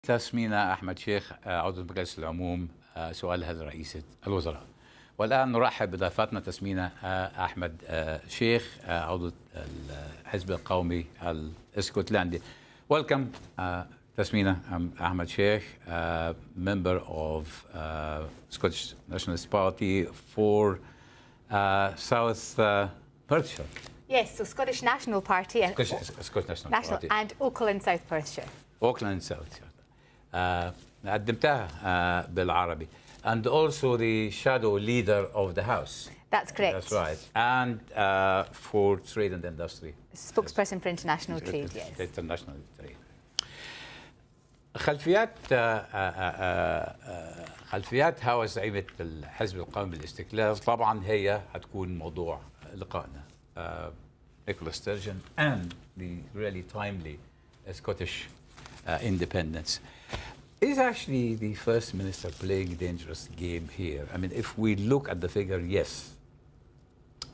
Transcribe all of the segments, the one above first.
تسمينة أحمد شيخ عضو مجلس العموم سؤال هذا رئيسة الوزراء. والآن نرحب بضيفتنا تسمينة أحمد شيخ عضو الحزب القومي الاسكتلندي. Welcome Tasmina Ahmed Sheikh, member of Scottish Nationalist Party for South Perthshire. Yes, so Scottish National Party and Scottish National Party and Ochil and South Pethsire. Ochil and South Pethsire. قدمتها بالعربي. And also the shadow leader of the House. That's correct. That's right. And for trade and industry. Spokesperson for international trade, yes. International trade. خلفيات هوا زعيمة الحزب القومي بالاستقلال طبعا هي هتكون موضوع لقائنا. Nicola Sturgeon and the really timely Scottish independence. Is actually the First Minister playing a dangerous game here? I mean, if we look at the figure, yes,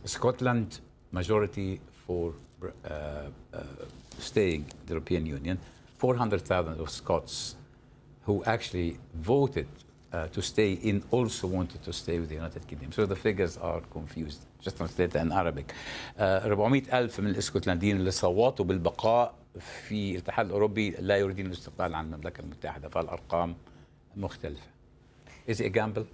Scotland majority for staying in the European Union, 400,000 of Scots who actually voted to stay in also wanted to stay with the United Kingdom. So the figures are confused. Just translate in Arabic. 400,000 من الاسكتلنديين اللي صوتوا بالبقاء في الاتحاد الأوروبي لا يريدون الاستقلال عن المملكة المتحدة، فالأرقام مختلفة. Is it a gamble?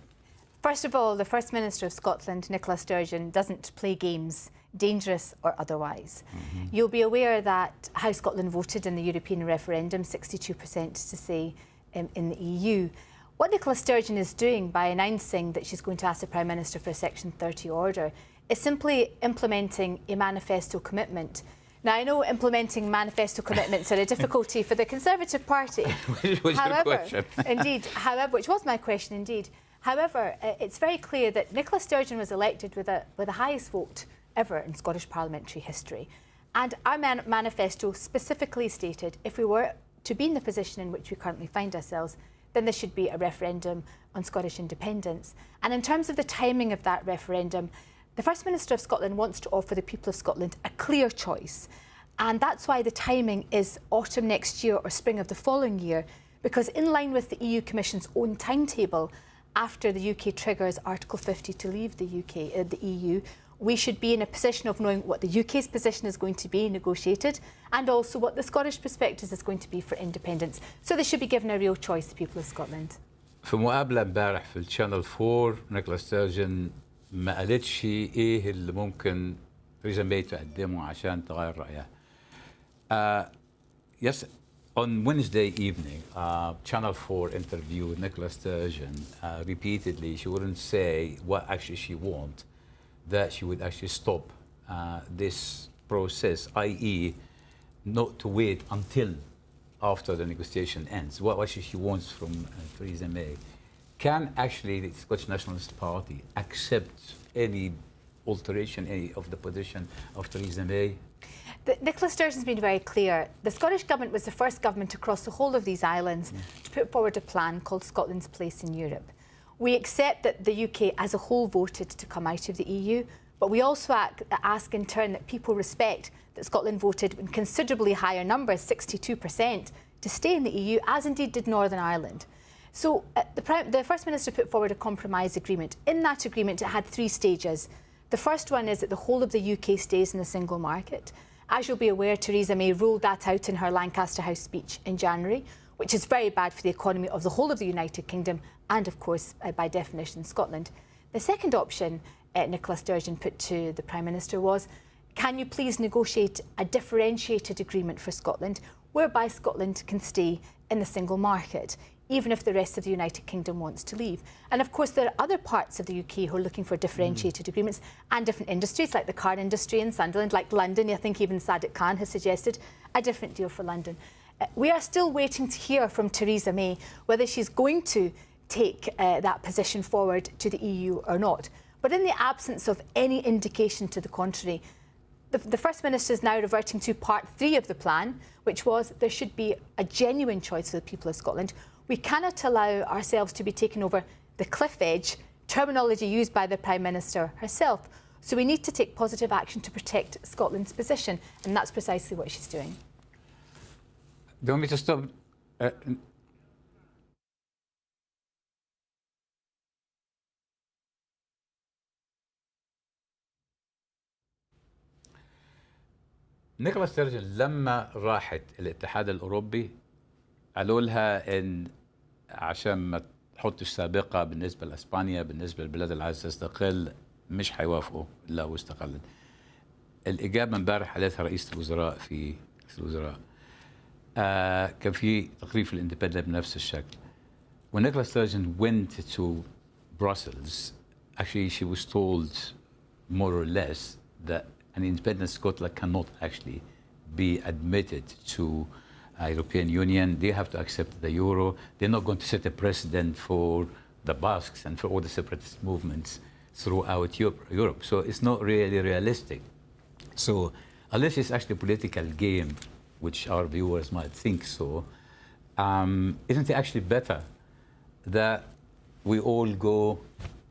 First of all, the First Minister of Scotland, Nicola Sturgeon, doesn't play games, dangerous or otherwise. You'll be aware that how Scotland voted in the European referendum, 62% to say in the EU. What Nicola Sturgeon is doing by announcing that she's going to ask the Prime Minister for a Section 30 order is simply implementing a manifesto commitment. Now, I know implementing manifesto commitments are a difficulty for the Conservative Party. Which was your question. Indeed, however, which was my question indeed. However, it's very clear that Nicola Sturgeon was elected with the highest vote ever in Scottish parliamentary history. And our manifesto specifically stated if we were to be in the position in which we currently find ourselves, then there should be a referendum on Scottish independence. And in terms of the timing of that referendum, the First Minister of Scotland wants to offer the people of Scotland a clear choice. And that's why the timing is autumn next year or spring of the following year, because in line with the EU Commission's own timetable, after the UK triggers Article 50 to leave the EU, we should be in a position of knowing what the UK's position is going to be negotiated and also what the Scottish perspective is going to be for independence. So they should be given a real choice, the people of Scotland. في مقابلة امبارح في الشانل 4 نيكولا ستيرجن ما قالتش ايه اللي ممكن تريزا ماي تقدمه عشان تغير رأيها. Yes, on Wednesday evening, Channel 4 interviewed Nicola Sturgeon repeatedly. She wouldn't say what actually she wants, that she would actually stop this process, i.e. not to wait until after the negotiation ends. What actually she wants from Theresa May. Can actually the Scottish Nationalist Party accept any alteration of the position of Theresa May? Nicola Sturgeon has been very clear. The Scottish Government was the first government across the whole of these islands to put forward a plan called Scotland's Place in Europe. We accept that the UK as a whole voted to come out of the EU, but we also ask in turn that people respect that Scotland voted in considerably higher numbers, 62%, to stay in the EU, as indeed did Northern Ireland. So the First Minister put forward a compromise agreement. In that agreement, it had 3 stages. The first one is that the whole of the UK stays in the single market. As you'll be aware, Theresa May rolled that out in her Lancaster House speech in January, which is very bad for the economy of the whole of the United Kingdom and, of course, by definition, Scotland. The second option Nicola Sturgeon put to the Prime Minister was, can you please negotiate a differentiated agreement for Scotland whereby Scotland can stay in the single market, even if the rest of the United Kingdom wants to leave. And of course, there are other parts of the UK who are looking for differentiated agreements and different industries, like the car industry in Sunderland, like London. I think even Sadiq Khan has suggested a different deal for London. We are still waiting to hear from Theresa May whether she's going to take that position forward to the EU or not. But in the absence of any indication to the contrary, the First Minister is now reverting to part 3 of the plan, which was there should be a genuine choice for the people of Scotland. We cannot allow ourselves to be taken over the cliff edge, terminology used by the Prime Minister herself. So we need to take positive action to protect Scotland's position, and that's precisely what she's doing. Do you want me to stop? نيكولا ستيرجن لما راحت الاتحاد الأوروبي قالوا لها إن عشان ما تحطش سابقة بالنسبة لإسبانيا بالنسبة للبلاد اللي عايزة تستقل مش حيوافقوا لو استقلت. الإجابة امبارح قالتها رئيسة الوزراء في رئيس الوزراء. كان في تقرير في الاندبندنت بنفس الشكل. When Nicola Sturgeon went to Brussels, actually she was told more or less that an independent Scotland cannot actually be admitted to European Union. They have to accept the euro. They're not going to set a precedent for the Basques and for all the separatist movements throughout Europe. So it's not really realistic. So unless it's actually a political game, which our viewers might think so, isn't it actually better that we all go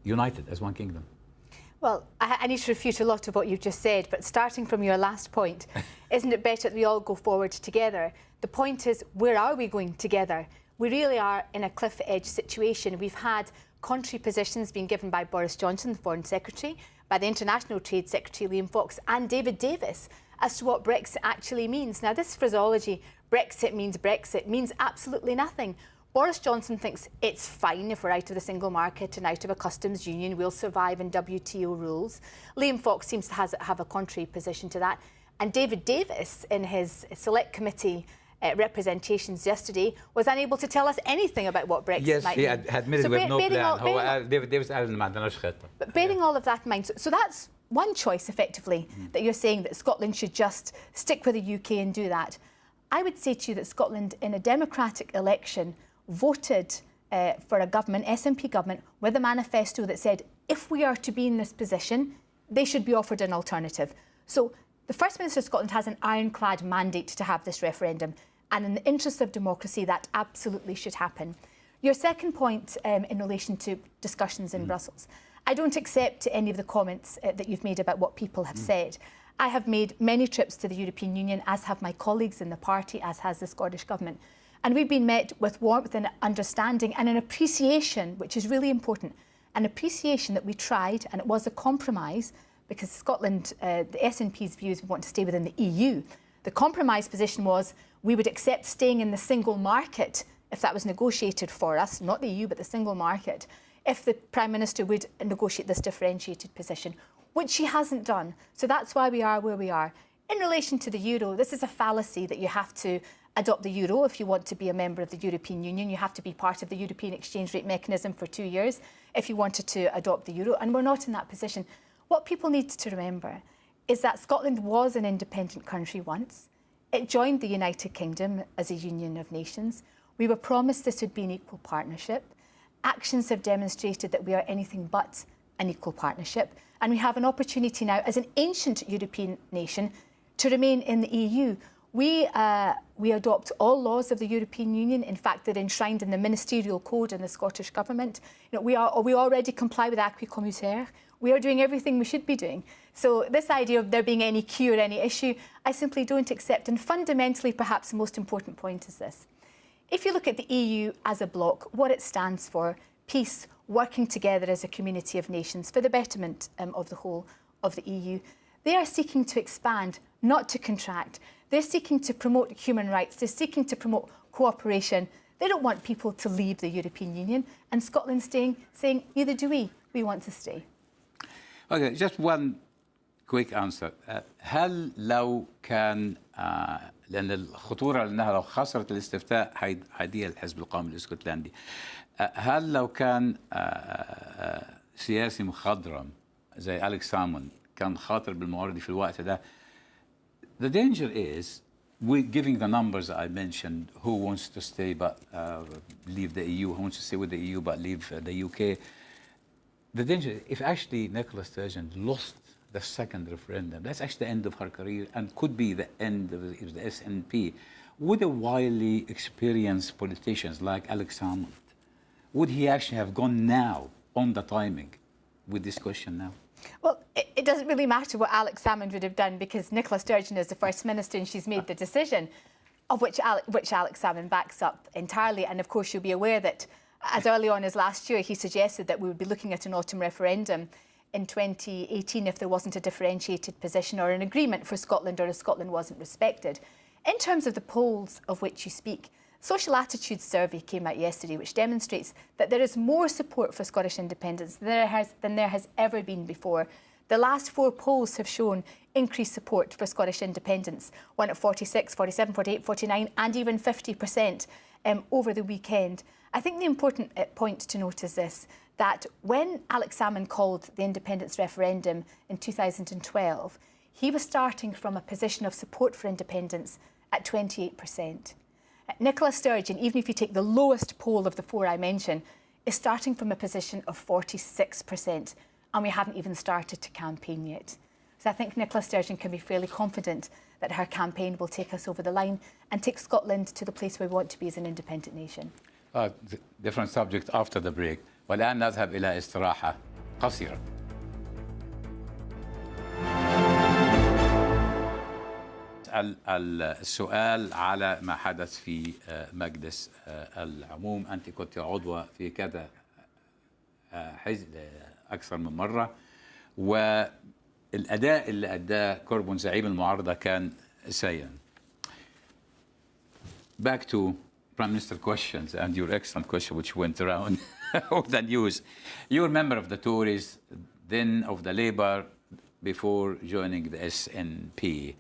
united as one kingdom? Well, I need to refute a lot of what you've just said, but starting from your last point, isn't it better that we all go forward together? The point is, where are we going together? We really are in a cliff edge situation. We've had contrary positions being given by Boris Johnson, the Foreign Secretary, by the International Trade Secretary Liam Fox and David Davis as to what Brexit actually means. Now, this phraseology, Brexit means absolutely nothing. Boris Johnson thinks it's fine if we're out of the single market and out of a customs union, we'll survive in WTO rules. Liam Fox seems to have a contrary position to that. And David Davis, in his select committee representations yesterday, was unable to tell us anything about what Brexit might mean. Yes, he admitted we have no plan. David Davis قال ما عندناش خطة. But bearing all of that in mind, so that's one choice, effectively, that you're saying that Scotland should just stick with the UK and do that. I would say to you that Scotland, in a democratic election, voted for a government, SNP government, with a manifesto that said, if we are to be in this position, they should be offered an alternative. So the First Minister of Scotland has an ironclad mandate to have this referendum. And in the interest of democracy, that absolutely should happen. Your second point in relation to discussions in Brussels, I don't accept any of the comments that you've made about what people have said. I have made many trips to the European Union, as have my colleagues in the party, as has the Scottish Government. And we've been met with warmth and understanding and an appreciation, which is really important, an appreciation that we tried, and it was a compromise, because Scotland, the SNP's views, we want to stay within the EU. The compromise position was we would accept staying in the single market if that was negotiated for us, not the EU, but the single market, if the Prime Minister would negotiate this differentiated position, which she hasn't done. So that's why we are where we are. In relation to the euro, this is a fallacy that you have to adopt the euro if you want to be a member of the European Union. You have to be part of the European exchange rate mechanism for 2 years if you wanted to adopt the euro, and we're not in that position. What people need to remember is that Scotland was an independent country once. It joined the United Kingdom as a union of nations. We were promised this would be an equal partnership. Actions have demonstrated that we are anything but an equal partnership, and we have an opportunity now as an ancient European nation to remain in the EU. We adopt all laws of the European Union. In fact, they're enshrined in the ministerial code in the Scottish Government. You know, we already comply with acquis communautaire. We are doing everything we should be doing. So this idea of there being any queue or any issue, I simply don't accept. And fundamentally, perhaps the most important point is this. If you look at the EU as a bloc, what it stands for, peace, working together as a community of nations for the betterment of the whole of the EU, they are seeking to expand, not to contract. They're seeking to promote human rights. They're seeking to promote cooperation. They don't want people to leave the European Union. And Scotland's saying, neither do we. We want to stay. Okay, just one quick answer. هل لو كان لأن الخطورة أنها لو خسرت الاستفتاء حيديها الحزب القومي الاسكتلندي، هل لو كان سياسي مخضرم زي أليكس سامون كان خاطر بالمعارضة في الوقت ده، the danger is we're giving the numbers that I mentioned, who wants to stay but leave the EU, who wants to stay with the EU but leave the UK. The danger, if actually Nicola Sturgeon lost the second referendum, that's actually the end of her career and could be the end of the SNP. Would a widely experienced politicians like Alex Salmond, would he actually have gone now on the timing with this question now? Well, it doesn't really matter what Alex Salmond would have done, because Nicola Sturgeon is the First Minister and she's made the decision, of which Alex Salmond backs up entirely. And of course, you'll be aware that as early on as last year, he suggested that we would be looking at an autumn referendum in 2018 if there wasn't a differentiated position or an agreement for Scotland or if Scotland wasn't respected. In terms of the polls of which you speak, Social Attitudes survey came out yesterday, which demonstrates that there is more support for Scottish independence than there has ever been before. The last 4 polls have shown increased support for Scottish independence, one at 46, 47, 48, 49 and even 50% over the weekend. I think the important point to note is this, that when Alex Salmond called the independence referendum in 2012, he was starting from a position of support for independence at 28%. Nicola Sturgeon, even if you take the lowest poll of the 4 I mentioned, is starting from a position of 46%, and we haven't even started to campaign yet. So I think Nicola Sturgeon can be fairly confident that her campaign will take us over the line and take Scotland to the place where we want to be as an independent nation. Different subject after the break. والآن نذهب إلى استراحة قصيرة. السؤال على ما حدث في مجلس العموم. أنت كنت عضوة في كذا حزب أكثر من مرة، والأداء اللي أداه كوربون زعيم المعارضة كان سيئا. Back to Prime Minister questions and your excellent question which went around of the news. You're a member of the Tories, then of the Labour, before joining the SNP.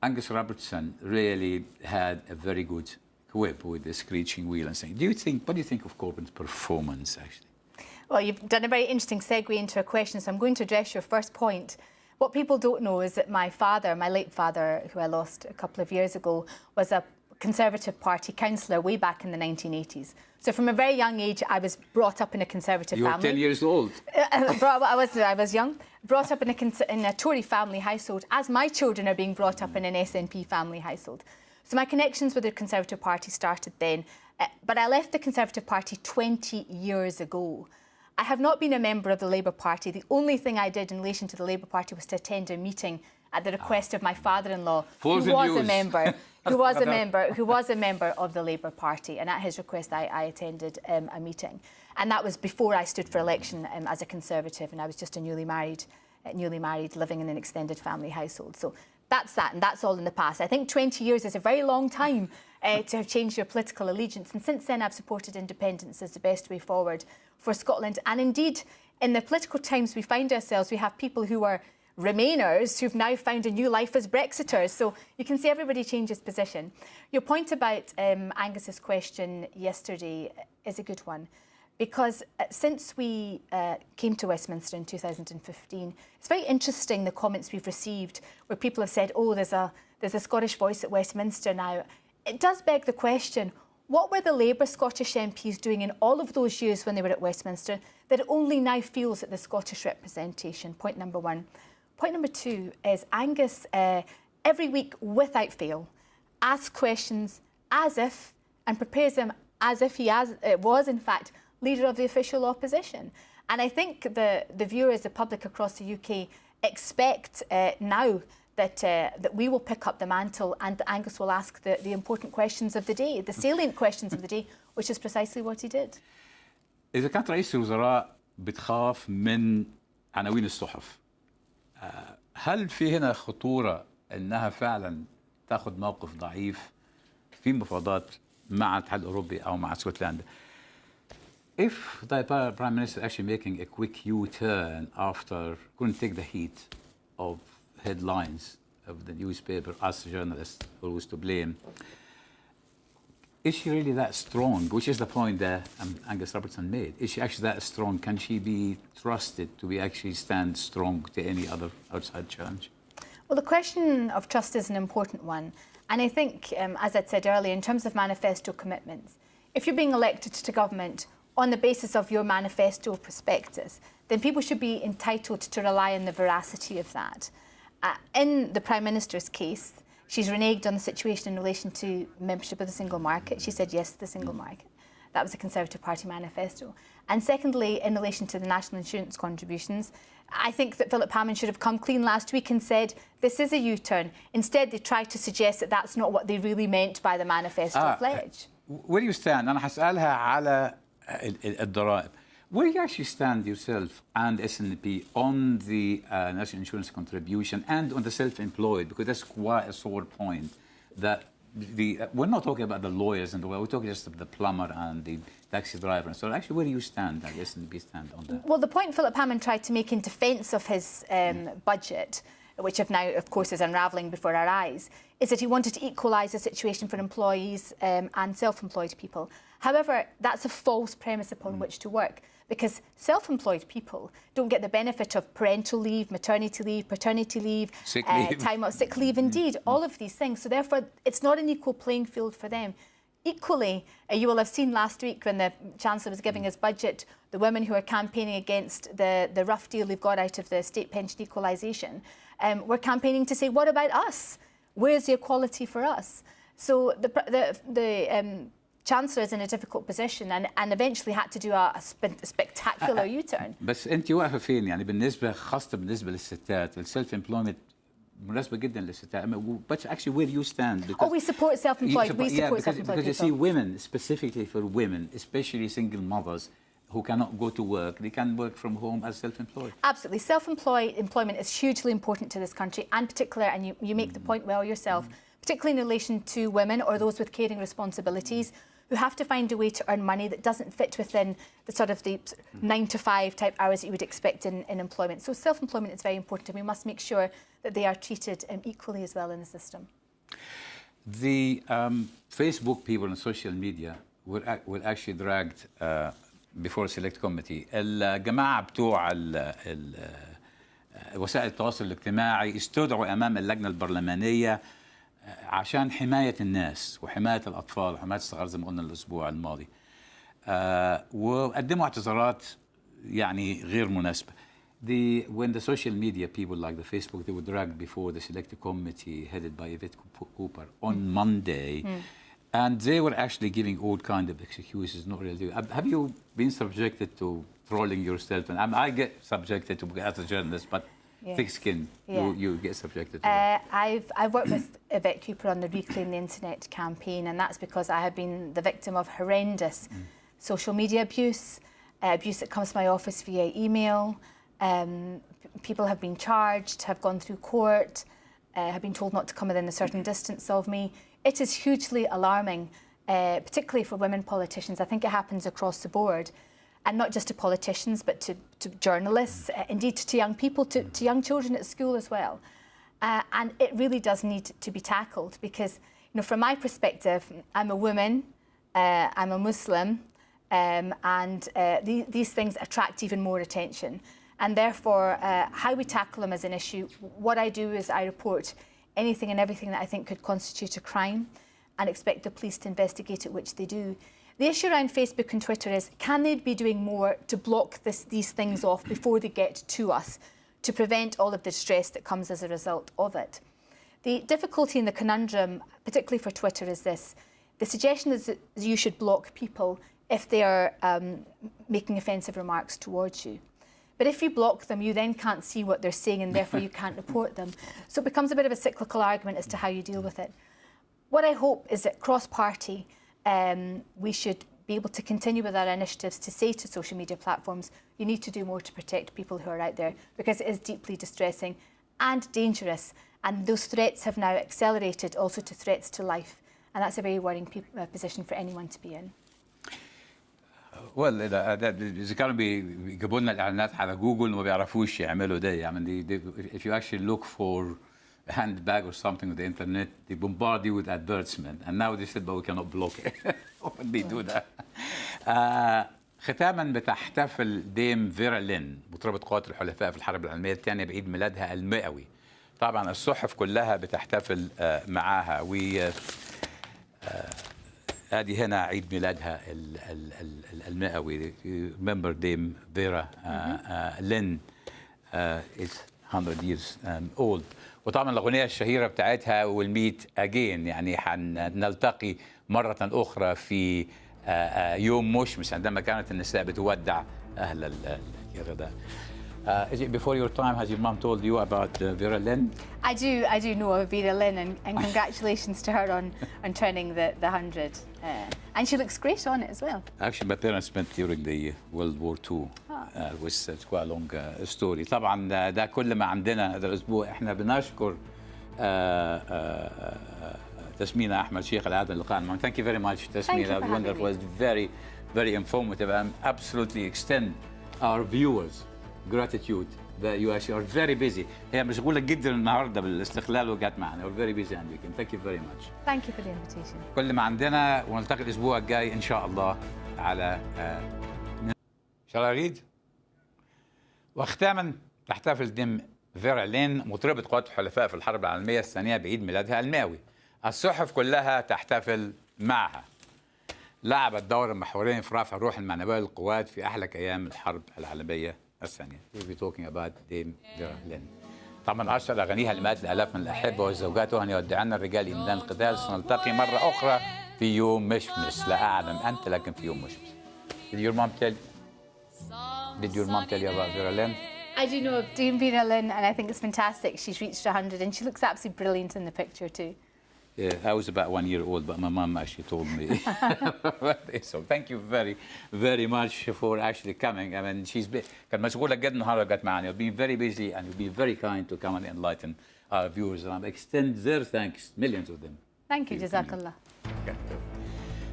Angus Robertson really had a very good whip with the screeching wheel and saying, what do you think of Corbyn's performance, actually? Well, you've done a very interesting segue into a question, so I'm going to address your first point. What people don't know is that my father, my late father, who I lost a couple of years ago, was a Conservative Party councillor way back in the 1980s. So from a very young age, I was brought up in a Conservative family. You were 10 years old. I was young. Brought up in a Tory family household, as my children are being brought up in an SNP family household. So my connections with the Conservative Party started then. But I left the Conservative Party 20 years ago. I have not been a member of the Labour Party. The only thing I did in relation to the Labour Party was to attend a meeting at the request of my father-in-law, who was a member of the Labour Party, and at his request I attended a meeting, and that was before I stood for election as a Conservative, and I was just a newly married living in an extended family household. So that's that, and that's all in the past. I think 20 years is a very long time to have changed your political allegiance, and since then I've supported independence as the best way forward for Scotland. And indeed, in the political times we find ourselves, we have people who are Remainers who've now found a new life as Brexiters. So you can see everybody changes position. Your point about Angus's question yesterday is a good one, because since we came to Westminster in 2015, it's very interesting the comments we've received where people have said, oh, there's a Scottish voice at Westminster now. It does beg the question, what were the Labour Scottish MPs doing in all of those years when they were at Westminster that it only now feels at the Scottish representation? Point number one. Point number two is Angus, every week without fail, asks questions as if, and prepares them as if he was, in fact, leader of the official opposition. And I think the viewers, the public across the UK, expect now that we will pick up the mantle and that Angus will ask the important questions of the day, the salient questions of the day, which is precisely what he did. إذا كانت رئيس الوزراء بتخاف من عناوين الصحف، هل في هنا خطورة أنها فعلا تأخذ موقف ضعيف في مفاوضات مع الاتحاد الأوروبي أو مع اسكتلندا؟ If the Prime Minister actually making a quick U-turn after couldn't take the heat of headlines of the newspaper, us journalists always to blame, is she really that strong? Which is the point that Angus Robertson made. Is she actually that strong? Can she be trusted to be actually stand strong to any other outside challenge? Well, the question of trust is an important one. And I think, as I said earlier, in terms of manifesto commitments, if you're being elected to government on the basis of your manifesto prospectus, then people should be entitled to rely on the veracity of that. In the Prime Minister's case, she's reneged on the situation in relation to membership of the single market. She said yes to the single market. That was a Conservative Party manifesto. And secondly, in relation to the national insurance contributions, I think that Philip Hammond should have come clean last week and said this is a U-turn. Instead, they tried to suggest that that's not what they really meant by the manifesto pledge. Where do you stand? أنا حسألها على الضرائب. Where do you actually stand yourself and SNP on the national insurance contribution and on the self-employed? Because that's quite a sore point. That we're not talking about the lawyers and we're talking just about the plumber and the taxi driver. So actually, where do you stand, and SNP stand on that? Well, the point Philip Hammond tried to make in defence of his budget, which have now, of course, is unravelling before our eyes, is that he wanted to equalise the situation for employees and self-employed people. However, that's a false premise upon which to work, because self-employed people don't get the benefit of parental leave, maternity leave, paternity leave, sick leave. Time out, sick leave, indeed, all of these things. So therefore, it's not an equal playing field for them. Equally, you will have seen last week when the Chancellor was giving his budget, the women who are campaigning against the rough deal they've got out of the state pension equalisation were campaigning to say, what about us? Where's the equality for us? So the Chancellor is in a difficult position and eventually had to do a spectacular U-turn. بس أنت واقفة فين يعني بالنسبة خاصة بالنسبة للستات السيلف امبلويمنت مناسبة جدا للستات. But actually, where do you stand? Because we support self-employed. We support self-employed because you see, women, specifically for women, especially single mothers who cannot go to work, they can work from home as self-employed. Absolutely. Self-employed employment is hugely important to this country, and particularly, and you make the point well yourself, particularly in relation to women or those with caring responsibilities who have to find a way to earn money that doesn't fit within the sort of the 9-to-5 type hours that you would expect in employment. So self-employment is very important, and we must make sure that they are treated equally as well in the system. The Facebook people on social media were actually dragged before a select committee. الجماعة بتوع وسائل التواصل الاجتماعي استدعوا أمام اللجنة البرلمانية عشان حماية الناس وحماية الأطفال وحماية الصغار زي ما قلنا الأسبوع الماضي. وقدموا اعتذارات يعني غير مناسبة. When the social media people like the Facebook, they were dragged before the select committee headed by Yvette Cooper on Monday, and they were actually giving all kind of excuses, not really. Have you been subjected to trolling yourself? And I get subjected to as a journalist, but yes. Thick skin, you get subjected to that. I've worked with Yvette Cooper on the Reclaim the Internet campaign, and that's because I have been the victim of horrendous social media abuse, abuse that comes to my office via email. People have been charged, have gone through court, have been told not to come within a certain distance of me. It is hugely alarming, particularly for women politicians. I think it happens across the board, and not just to politicians, but to journalists, indeed to young people, to young children at school as well. And it really does need to be tackled because, you know, from my perspective, I'm a woman, I'm a Muslim, and these things attract even more attention. And therefore, how we tackle them as an issue, what I do is I report anything and everything that I think could constitute a crime and expect the police to investigate it, which they do. The issue around Facebook and Twitter is, can they be doing more to block these things off before they get to us, to prevent all of the stress that comes as a result of it? The difficulty and the conundrum, particularly for Twitter, is this. The suggestion is that you should block people if they are making offensive remarks towards you. But if you block them, you then can't see what they're saying and therefore you can't report them. So it becomes a bit of a cyclical argument as to how you deal with it. What I hope is that cross-party, we should be able to continue with our initiatives to say to social media platforms, you need to do more to protect people who are out there, because it is deeply distressing and dangerous. And those threats have now accelerated also to threats to life. And that's a very worrying position for anyone to be in. Well, إذا كانوا بيجيبوا لنا الإعلانات على جوجل ما بيعرفوش يعملوا ده. يعني if you actually look for a handbag or something on the internet, they bombard you with advertisement. And now they said, but we cannot block it. When they do that. ختاما بتحتفل ديم فيرا لين مطربة قوات الحلفاء في الحرب العالمية الثانية بعيد ميلادها المئوي. طبعا الصحف كلها بتحتفل معاها. هذه هنا عيد ميلادها المئوي. Remember ديم فيرا لين is 100 years old. وطبعا الأغنية الشهيرة بتاعتها والميت أجين، يعني حنلتقي مرة أخرى في يوم مشمس عندما كانت النساء بتودع أهل اليردا. Before your time, has your mom told you about Vera Lynn? I do know of Vera Lynn, and congratulations to her on turning the 100. And she looks great on it as well. Actually, my parents spent during the World War II. Which is quite a long story. طبعا ده كل ما عندنا هذا الأسبوع. احنا بنشكر تسمينة أحمد شيخ على هذا اللقاء معنا. Thank you very much, Tasmina. It was very, very informative. And absolutely extend our viewers gratitude that you actually are very busy. هي مشغولة جدا النهارده بالاستقلال وجات معنا. We're very busy and we can thank you very much. Thank you for the invitation. كل ما عندنا ونلتقي الأسبوع الجاي إن شاء الله على Shall I read? وختاما تحتفل دم فيرا لين مطربة قوات الحلفاء في الحرب العالمية الثانية بعيد ميلادها المئوي. الصحف كلها تحتفل معها. لعبت دورا محوريا في رفع الروح المعنوية للقوات في أحلك أيام الحرب العالمية الثانية. We'll be talking about دم فيرا لين. طبعا أشهر أغانيها لمئات الآلاف من الأحبة والزوجات وأن يودعنا الرجال إمدان القتال. سنلتقي مرة أخرى في يوم مشمس. لا أعلم أنت لكن في يوم مشمس. Did your mom tell you about Vera Lynn? I do know of Dame Vera Lynn, and I think it's fantastic. She's reached 100, and she looks absolutely brilliant in the picture too. Yeah, I was about 1 year old, but my mom actually told me. So thank you very, very much for actually coming. I mean, كانت مشغولة جدا النهارده جت معنا. You've been very busy and you've been very kind to come and enlighten our viewers, and I extend their thanks, millions of them. Thank you, Jazakallah.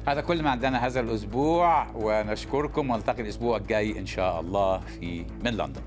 هذا كل ما عندنا هذا الأسبوع ونشكركم ونلتقي الأسبوع الجاي إن شاء الله من لندن.